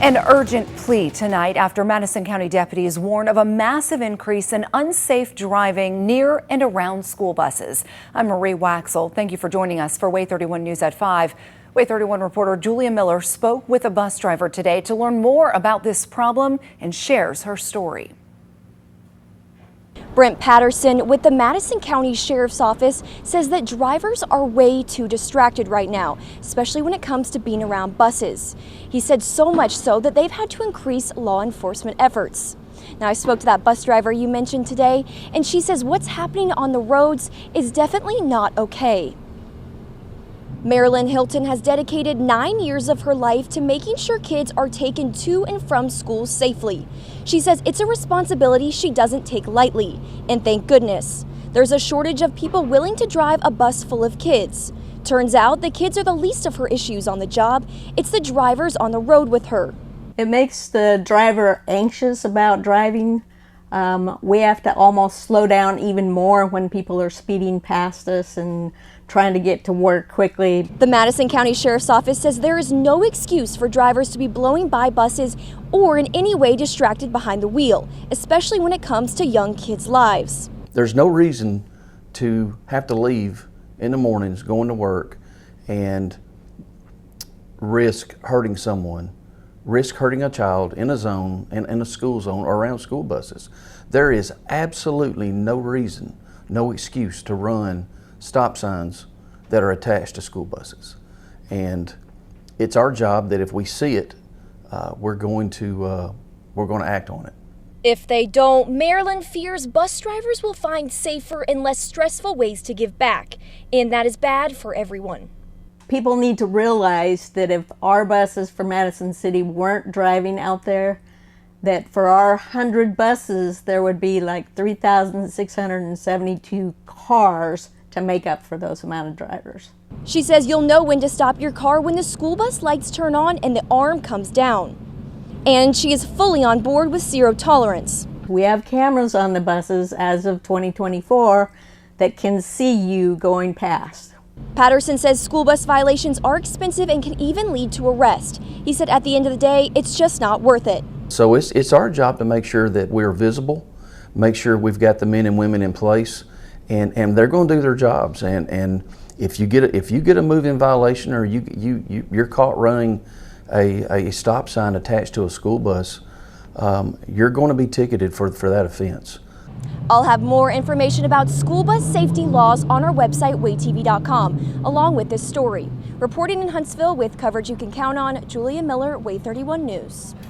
An urgent plea tonight after Madison County deputies warn of a massive increase in unsafe driving near and around school buses. I'm Marie Waxel. Thank you for joining us for WAAY 31 News at 5. WAAY 31 reporter Julia Miller spoke with a bus driver today to learn more about this problem and shares her story. Brent Patterson with the Madison County Sheriff's Office says that drivers are way too distracted right now, especially when it comes to being around buses. He said so much so that they've had to increase law enforcement efforts. Now, I spoke to that bus driver you mentioned today, and she says what's happening on the roads is definitely not okay. Marilyn Hilton has dedicated 9 years of her life to making sure kids are taken to and from school safely. She says it's a responsibility she doesn't take lightly, and thank goodness. There's a shortage of people willing to drive a bus full of kids. Turns out the kids are the least of her issues on the job. It's the drivers on the road with her. It makes the driver anxious about driving. We have to almost slow down even more when people are speeding past us and trying to get to work quickly. The Madison County Sheriff's Office says there is no excuse for drivers to be blowing by buses or in any way distracted behind the wheel, especially when it comes to young kids' lives. There's no reason to have to leave in the mornings going to work and risk hurting someone, risk hurting a child in a zone, in a school zone or around school buses. There is absolutely no reason, no excuse to run stop signs that are attached to school buses. And it's our job that if we see it, we're going to act on it. If they don't, Marilyn fears bus drivers will find safer and less stressful ways to give back, and that is bad for everyone. People need to realize that if our buses for Madison City weren't driving out there, that for our 100 buses, there would be like 3,672 cars to make up for those amount of drivers. She says you'll know when to stop your car when the school bus lights turn on and the arm comes down. And she is fully on board with zero tolerance. We have cameras on the buses as of 2024 that can see you going past. Patterson says school bus violations are expensive and can even lead to arrest. He said at the end of the day, it's just not worth it. So it's our job to make sure that we're visible, make sure we've got the men and women in place, and they're going to do their jobs. And if you get a moving violation or you're caught running a stop sign attached to a school bus, you're going to be ticketed for that offense. I'll have more information about school bus safety laws on our website, WAAYTV.com, along with this story. Reporting in Huntsville with coverage you can count on, Julia Miller, WAAY 31 News.